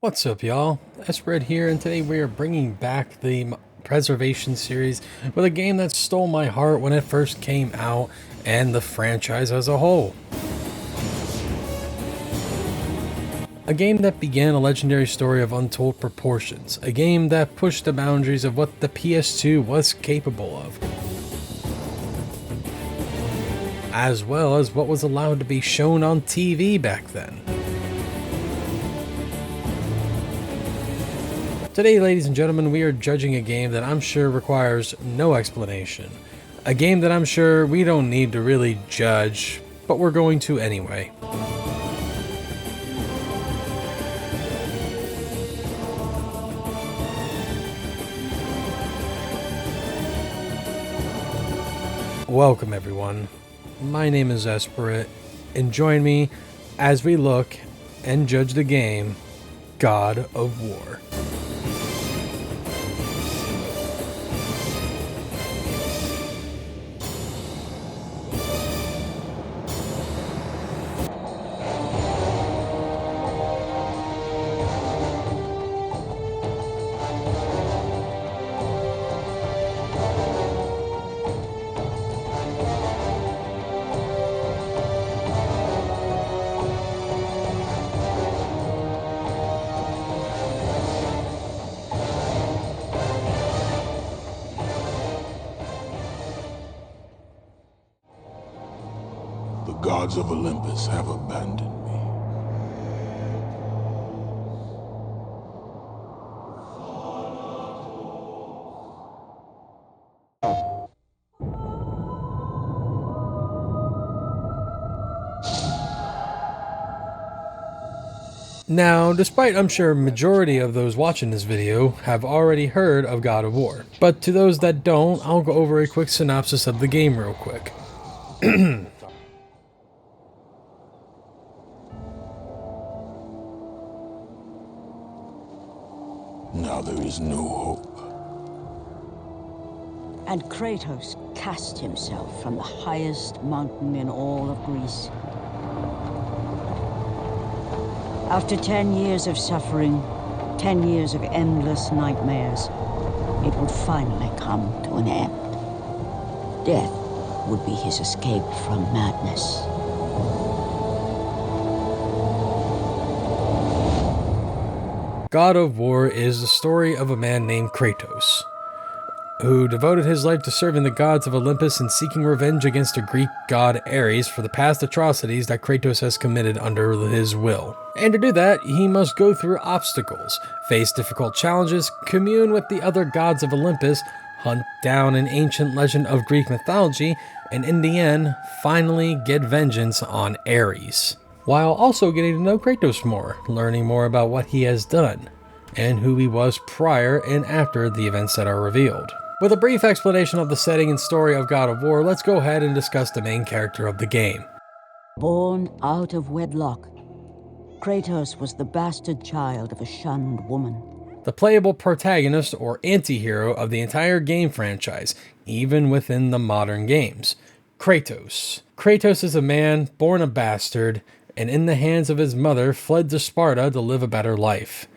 What's up, y'all? Esprit here, and today we are bringing back the Preservation series with a game that stole my heart when it first came out, and the franchise as a whole. A game that began a legendary story of untold proportions, a game that pushed the boundaries of what the PS2 was capable of, as well as what was allowed to be shown on TV back then. Today, ladies and gentlemen, we are judging a game that I'm sure requires no explanation. A game that I'm sure we don't need to really judge, but we're going to anyway. Welcome, everyone. My name is Esprit, and join me as we look and judge the game God of War. The gods of Olympus have abandoned me. Now, despite I'm sure a majority of those watching this video have already heard of God of War, but to those that don't, I'll go over a quick synopsis of the game real quick. Now there is no hope. And Kratos cast himself from the highest mountain in all of Greece. After 10 years of suffering, 10 years of endless nightmares, it would finally come to an end. Death would be his escape from madness. God of War is the story of a man named Kratos, who devoted his life to serving the gods of Olympus and seeking revenge against the Greek god Ares for the past atrocities that Kratos has committed under his will. And to do that, he must go through obstacles, face difficult challenges, commune with the other gods of Olympus, hunt down an ancient legend of Greek mythology, and in the end, finally get vengeance on Ares, while also getting to know Kratos more, learning more about what he has done, and who he was prior and after the events that are revealed. With a brief explanation of the setting and story of God of War, let's go ahead and discuss the main character of the game. Born out of wedlock, Kratos was the bastard child of a shunned woman. The playable protagonist or anti-hero of the entire game franchise, even within the modern games. Kratos. Kratos is a man born a bastard, and in the hands of his mother fled to Sparta to live a better life.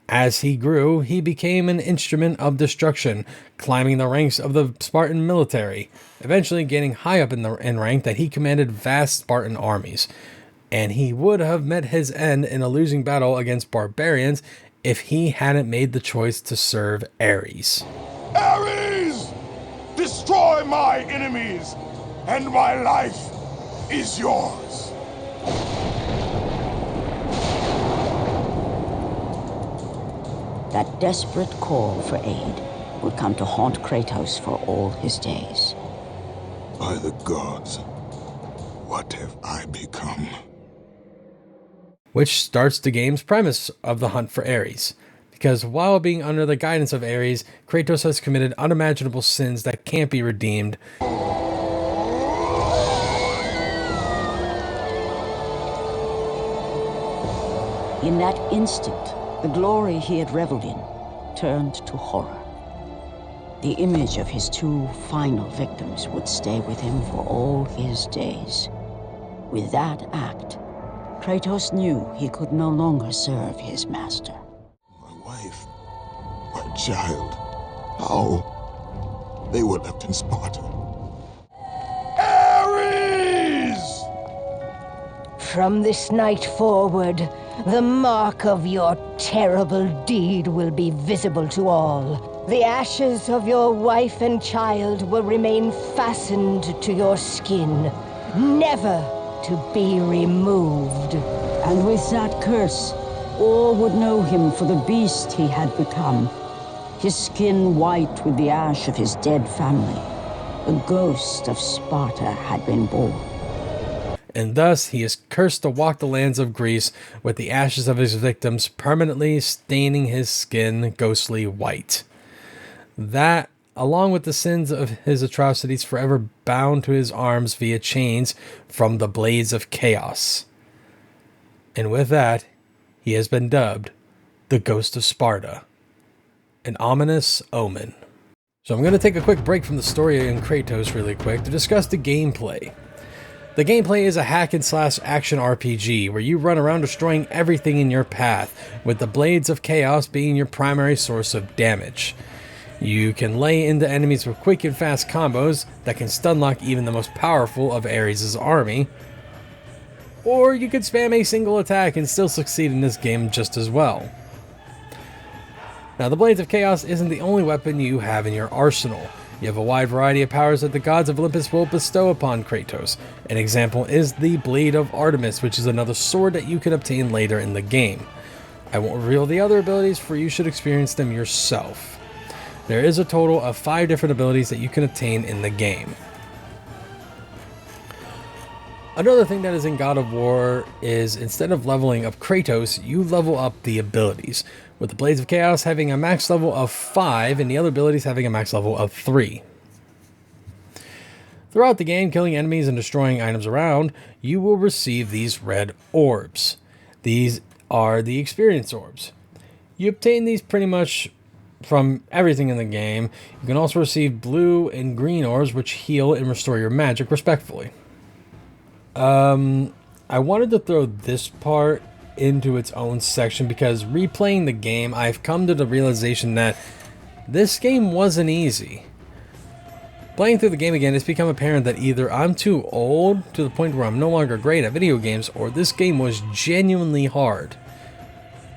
As he grew, he became an instrument of destruction, climbing the ranks of the Spartan military, eventually getting high up in rank that he commanded vast Spartan armies. And he would have met his end in a losing battle against barbarians if he hadn't made the choice to serve Ares. Ares! Destroy my enemies, and my life is yours. That desperate call for aid would come to haunt Kratos for all his days. By the gods, what have I become? Which starts the game's premise of the hunt for Ares. Because while being under the guidance of Ares, Kratos has committed unimaginable sins that can't be redeemed. In that instant, the glory he had reveled in turned to horror. The image of his two final victims would stay with him for all his days. With that act, Kratos knew he could no longer serve his master. My wife, my child, how? They were left in Sparta. Ares! From this night forward, the mark of your terrible deed will be visible to all. The ashes of your wife and child will remain fastened to your skin, never to be removed. And with that curse, all would know him for the beast he had become. His skin white with the ash of his dead family. The ghost of Sparta had been born. And thus he is cursed to walk the lands of Greece with the ashes of his victims permanently staining his skin ghostly white. That, along with the sins of his atrocities, forever bound to his arms via chains from the blades of chaos. And with that, he has been dubbed the Ghost of Sparta. An ominous omen. So I'm going to take a quick break from the story in Kratos really quick to discuss the gameplay. The gameplay is a hack-and-slash action RPG where you run around destroying everything in your path, with the Blades of Chaos being your primary source of damage. You can lay into enemies with quick and fast combos that can stunlock even the most powerful of Ares' army, or you could spam a single attack and still succeed in this game just as well. Now, the Blades of Chaos isn't the only weapon you have in your arsenal. You have a wide variety of powers that the gods of Olympus will bestow upon Kratos. An example is the Blade of Artemis, which is another sword that you can obtain later in the game. I won't reveal the other abilities, for you should experience them yourself. There is a total of 5 different abilities that you can obtain in the game. Another thing that is in God of War is, instead of leveling up Kratos, you level up the abilities, with the Blades of Chaos having a max level of 5 and the other abilities having a max level of 3. Throughout the game, killing enemies and destroying items around, you will receive these red orbs. These are the experience orbs. You obtain these pretty much from everything in the game. You can also receive blue and green orbs, which heal and restore your magic respectively. I wanted to throw this part into its own section because replaying the game, I've come to the realization that this game wasn't easy. Playing through the game again, it's become apparent that either I'm too old to the point where I'm no longer great at video games, or this game was genuinely hard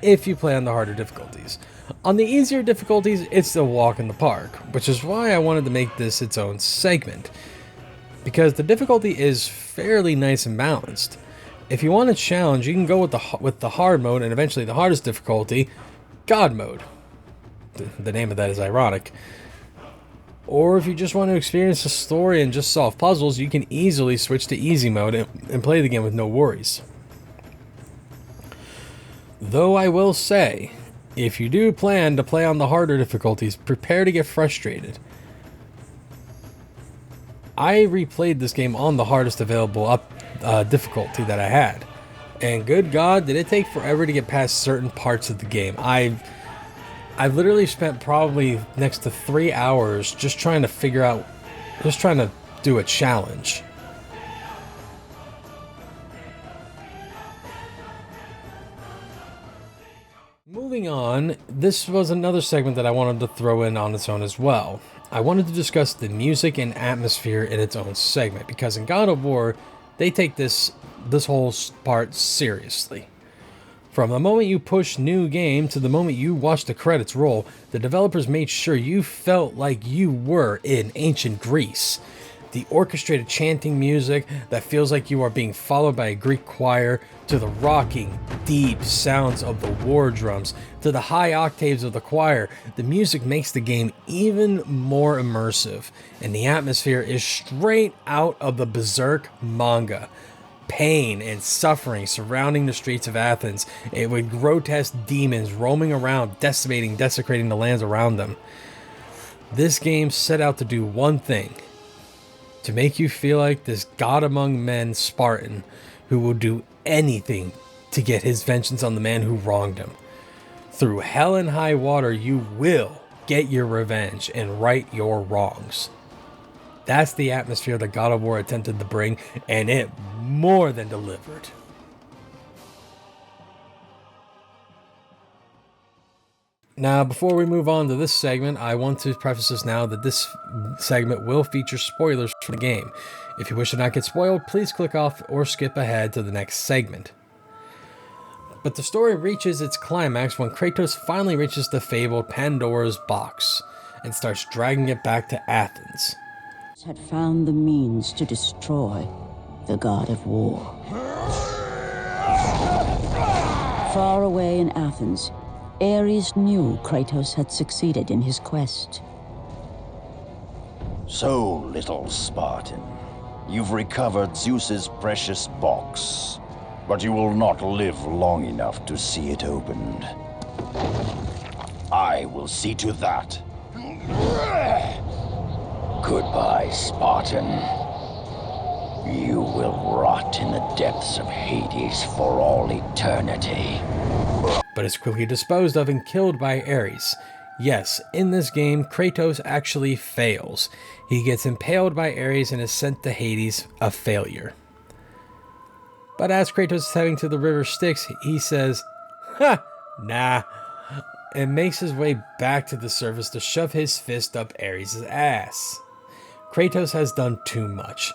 if you play on the harder difficulties. On the easier difficulties, it's a walk in the park, which is why I wanted to make this its own segment, because the difficulty is fairly nice and balanced. If you want a challenge, you can go with the hard mode and eventually the hardest difficulty, God mode. The name of that is ironic. Or if you just want to experience the story and just solve puzzles, you can easily switch to easy mode and play the game with no worries. Though I will say, if you do plan to play on the harder difficulties, prepare to get frustrated. I replayed this game on the hardest available difficulty that I had, and good God, did it take forever to get past certain parts of the game. I've literally spent probably next to 3 hours just trying to do a challenge. Moving on, this was another segment that I wanted to throw in on its own as well. I wanted to discuss the music and atmosphere in its own segment, because in God of War, they take this whole part seriously. From the moment you push new game to the moment you watch the credits roll, the developers made sure you felt like you were in ancient Greece. The orchestrated chanting music that feels like you are being followed by a Greek choir, to the rocking, deep sounds of the war drums, to the high octaves of the choir, the music makes the game even more immersive, and the atmosphere is straight out of the Berserk manga. Pain and suffering surrounding the streets of Athens, and with grotesque demons roaming around, desecrating the lands around them. This game set out to do one thing: to make you feel like this god among men Spartan who will do anything to get his vengeance on the man who wronged him. Through hell and high water, you will get your revenge and right your wrongs. That's the atmosphere that God of War attempted to bring, and it more than delivered. Now, before we move on to this segment, I want to preface this now that this segment will feature spoilers for the game. If you wish to not get spoiled, please click off or skip ahead to the next segment. But the story reaches its climax when Kratos finally reaches the fabled Pandora's box and starts dragging it back to Athens. Had found the means to destroy the god of war. Far away in Athens, Ares knew Kratos had succeeded in his quest. So, little Spartan, you've recovered Zeus's precious box, but you will not live long enough to see it opened. I will see to that. Goodbye, Spartan. You will rot in the depths of Hades for all eternity. But is quickly disposed of and killed by Ares. Yes, in this game, Kratos actually fails. He gets impaled by Ares and is sent to Hades, a failure. But as Kratos is heading to the river Styx, he says, "Ha, nah," and makes his way back to the surface to shove his fist up Ares' ass. Kratos has done too much,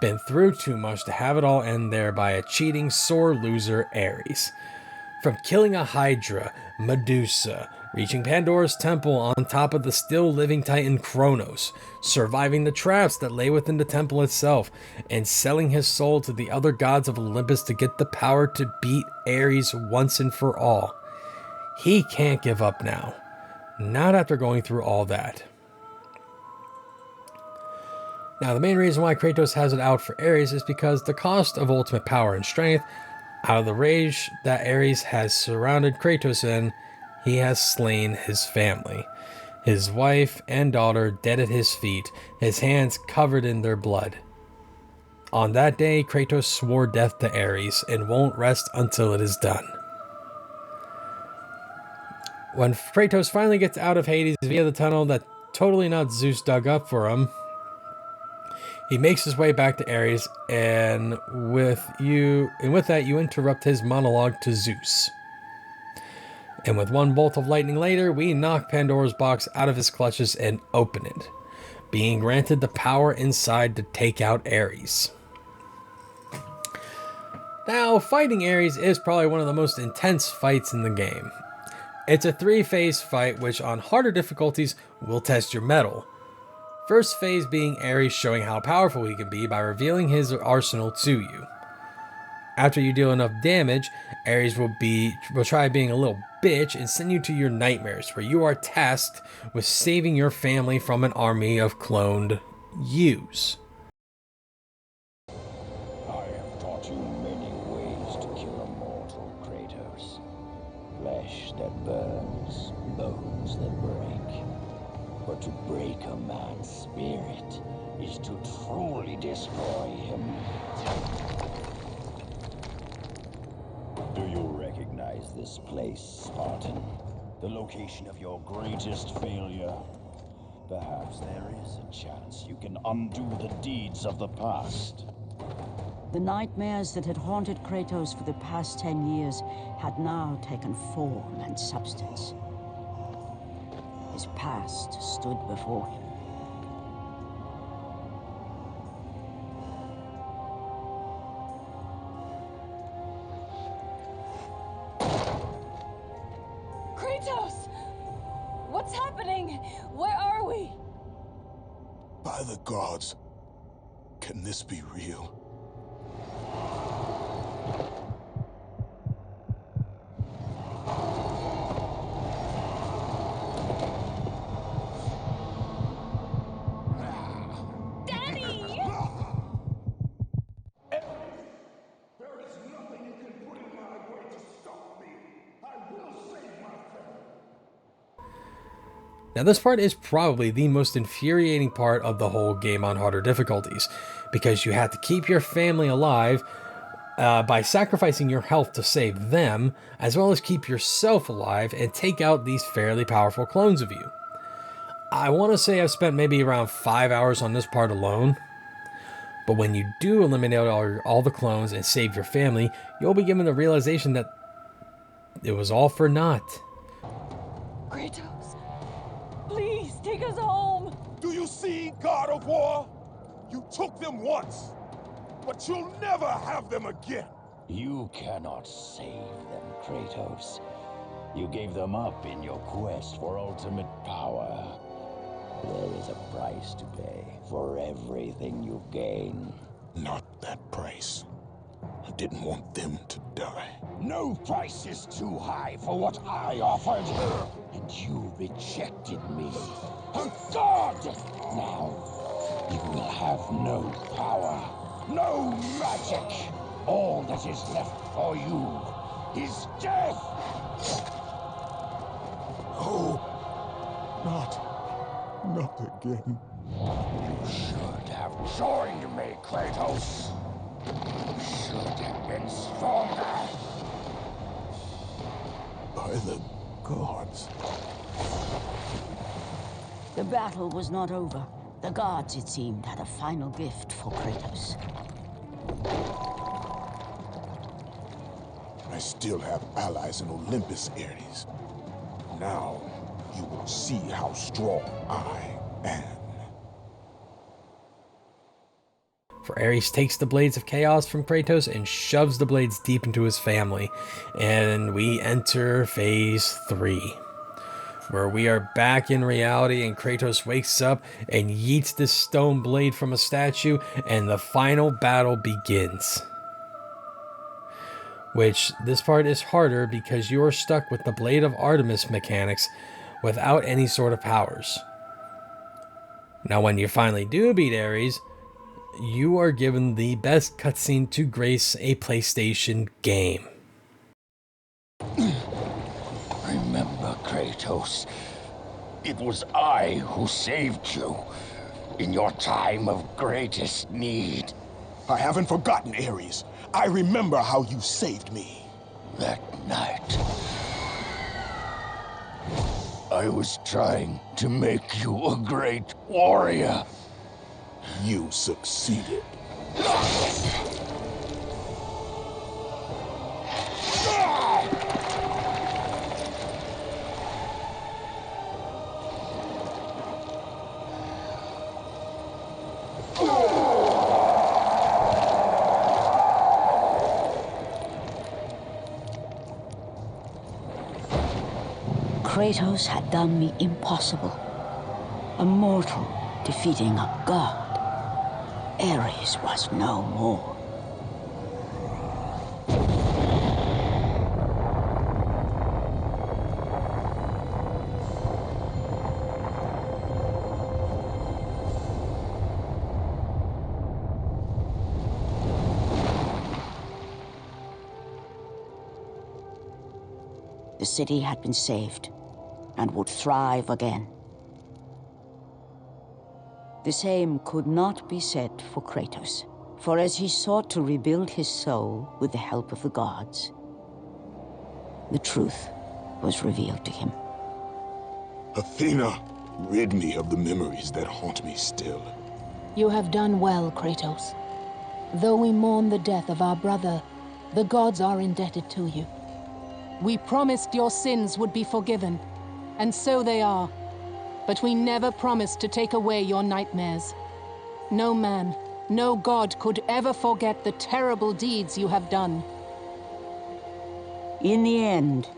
been through too much to have it all end there by a cheating, sore loser Ares. From killing a Hydra, Medusa, reaching Pandora's temple on top of the still living Titan Kronos, surviving the traps that lay within the temple itself, and selling his soul to the other gods of Olympus to get the power to beat Ares once and for all. He can't give up now. Not after going through all that. Now, the main reason why Kratos has it out for Ares is because the cost of ultimate power and strength, out of the rage that Ares has surrounded Kratos in, he has slain his family. His wife and daughter dead at his feet, his hands covered in their blood. On that day, Kratos swore death to Ares and won't rest until it is done. When Kratos finally gets out of Hades via the tunnel that totally not Zeus dug up for him, he makes his way back to Ares, and with that you interrupt his monologue to Zeus. And with one bolt of lightning later, we knock Pandora's box out of his clutches and open it, being granted the power inside to take out Ares. Now, fighting Ares is probably one of the most intense fights in the game. It's a 3-phase fight which on harder difficulties will test your mettle. First phase being Ares showing how powerful he can be by revealing his arsenal to you. After you deal enough damage, Ares will try being a little bitch and send you to your nightmares, where you are tasked with saving your family from an army of cloned yous. I have taught you many ways to kill a mortal, Kratos. Flesh that burns, bones that break. But to break a man's spirit is to truly destroy him. Do you recognize this place, Spartan? The location of your greatest failure? Perhaps there is a chance you can undo the deeds of the past. The nightmares that had haunted Kratos for the past 10 years had now taken form and substance. His past stood before him. Kratos! What's happening? Where are we? By the gods, can this be real? Now this part is probably the most infuriating part of the whole game on harder difficulties, because you have to keep your family alive by sacrificing your health to save them, as well as keep yourself alive and take out these fairly powerful clones of you. I want to say I've spent maybe around 5 hours on this part alone, but when you do eliminate all the clones and save your family, you'll be given the realization that it was all for naught. Kratos, please take us home. Do you see, God of War? You took them once, but you'll never have them again. You cannot save them, Kratos. You gave them up in your quest for ultimate power. There is a price to pay for everything you gain. Not that price. I didn't want them to die. No price is too high for what I offered, and you rejected me. A god! Now, you will have no power, no magic. All that is left for you is death! Oh, not again. You should have joined me, Kratos. You should have been stronger. By the gods. The battle was not over. The gods, it seemed, had a final gift for Kratos. I still have allies in Olympus, Ares. Now, you will see how strong I am. For Ares takes the Blades of Chaos from Kratos and shoves the blades deep into his family. And we enter Phase 3, where we are back in reality and Kratos wakes up and yeets this stone blade from a statue and the final battle begins. Which, this part is harder because you are stuck with the Blade of Artemis mechanics without any sort of powers. Now when you finally do beat Ares, you are given the best cutscene to grace a PlayStation game. Remember, Kratos, it was I who saved you in your time of greatest need. I haven't forgotten, Ares. I remember how you saved me. That night, I was trying to make you a great warrior. You succeeded. Kratos had done the impossible. A mortal defeating a god. Ares was no more. The city had been saved and would thrive again. The same could not be said for Kratos, for as he sought to rebuild his soul with the help of the gods, the truth was revealed to him. Athena, rid me of the memories that haunt me still. You have done well, Kratos. Though we mourn the death of our brother, the gods are indebted to you. We promised your sins would be forgiven, and so they are. But we never promised to take away your nightmares. No man, no god could ever forget the terrible deeds you have done. In the end,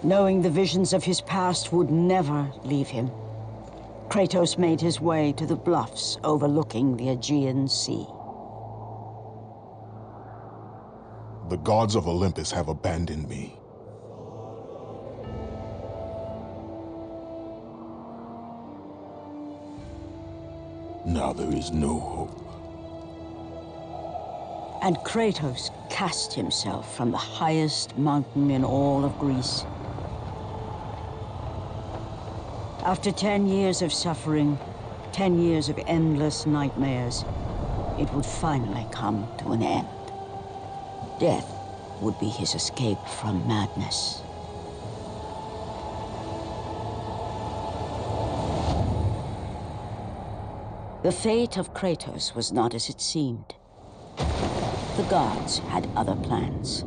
knowing the visions of his past would never leave him, Kratos made his way to the bluffs overlooking the Aegean Sea. The gods of Olympus have abandoned me. Now there is no hope. And Kratos cast himself from the highest mountain in all of Greece. After 10 years of suffering, 10 years of endless nightmares, it would finally come to an end. Death would be his escape from madness. The fate of Kratos was not as it seemed. The gods had other plans.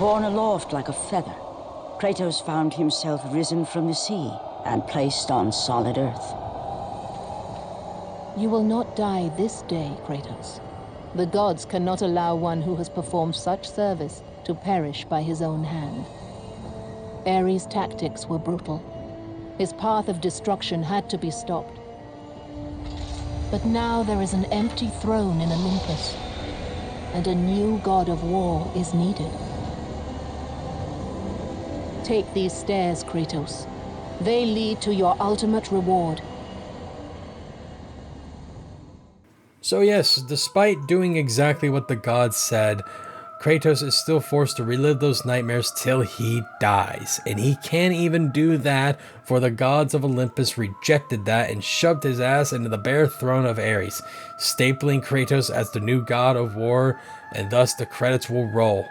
Borne aloft like a feather, Kratos found himself risen from the sea and placed on solid earth. You will not die this day, Kratos. The gods cannot allow one who has performed such service to perish by his own hand. Ares' tactics were brutal. His path of destruction had to be stopped. But now there is an empty throne in Olympus, and a new god of war is needed. Take these stairs, Kratos. They lead to your ultimate reward. So yes, despite doing exactly what the gods said, Kratos is still forced to relive those nightmares till he dies. And he can't even do that, for the gods of Olympus rejected that and shoved his ass into the bare throne of Ares, stapling Kratos as the new god of war, and thus the credits will roll,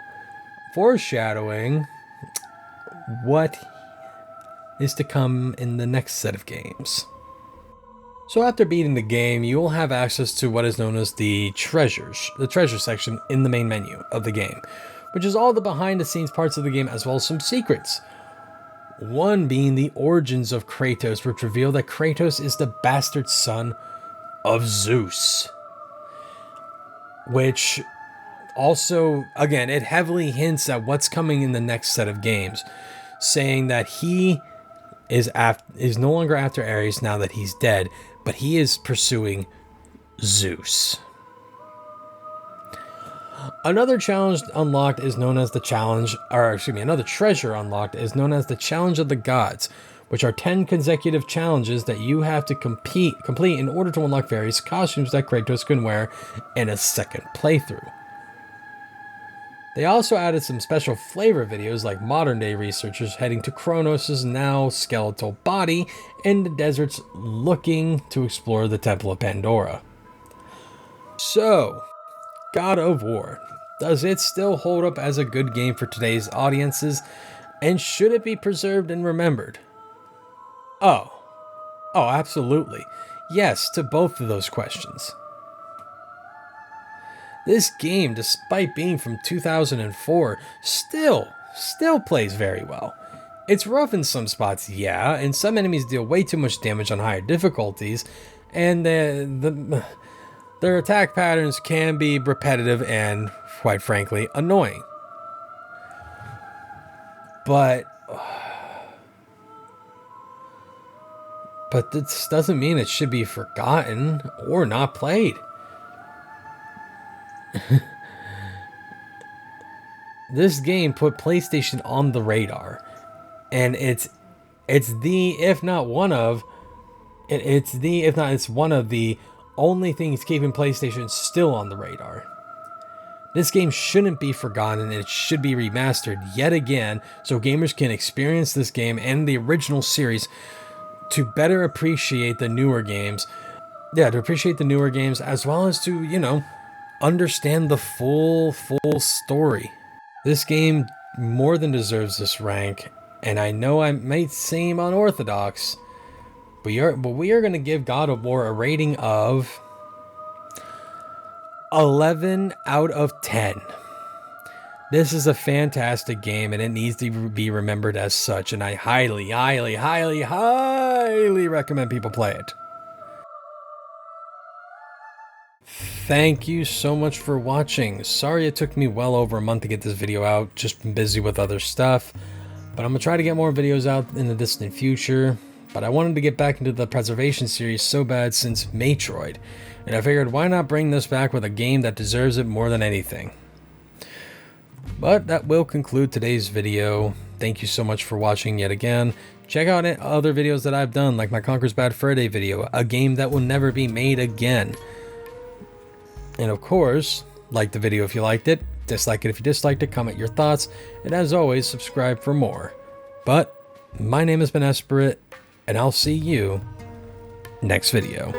foreshadowing what is to come in the next set of games. So after beating the game, you will have access to what is known as the treasure section in the main menu of the game, which is all the behind the scenes parts of the game as well as some secrets. One being the origins of Kratos, which reveal that Kratos is the bastard son of Zeus. Which also, again, it heavily hints at what's coming in the next set of games, saying that he is no longer after Ares now that he's dead, but he is pursuing Zeus. Another challenge unlocked is known as the challenge, another treasure unlocked is known as the Challenge of the Gods, which are 10 consecutive challenges that you have to complete in order to unlock various costumes that Kratos can wear in a second playthrough. They also added some special flavor videos, like modern day researchers heading to Kronos' now skeletal body in the deserts looking to explore the Temple of Pandora. So, God of War, does it still hold up as a good game for today's audiences, and should it be preserved and remembered? Oh, absolutely. Yes to both of those questions. This game, despite being from 2004, still plays very well. It's rough in some spots, yeah, and some enemies deal way too much damage on higher difficulties, and their attack patterns can be repetitive and, quite frankly, annoying. But this doesn't mean it should be forgotten or not played. This game put PlayStation on the radar, and it's one of the only things keeping PlayStation still on the radar. This game shouldn't be forgotten, and it should be remastered yet again so gamers can experience this game and the original series to better appreciate the newer games. Yeah, to appreciate the newer games, as well as to, understand the full story. This game more than deserves this rank, and I know I might seem unorthodox, but we are going to give God of War a rating of 11 out of 10. This is a fantastic game, and it needs to be remembered as such, and I highly recommend people play it. Thank you so much for watching. Sorry it took me well over a month to get this video out, just been busy with other stuff, but I'm going to try to get more videos out in the distant future. But I wanted to get back into the preservation series so bad since Metroid, and I figured why not bring this back with a game that deserves it more than anything. But that will conclude today's video. Thank you so much for watching yet again. Check out other videos that I've done, like my Conker's Bad Fur Day video, a game that will never be made again. And of course, like the video if you liked it, dislike it if you disliked it, comment your thoughts, and as always, subscribe for more. But my name has been Esperit, and I'll see you next video.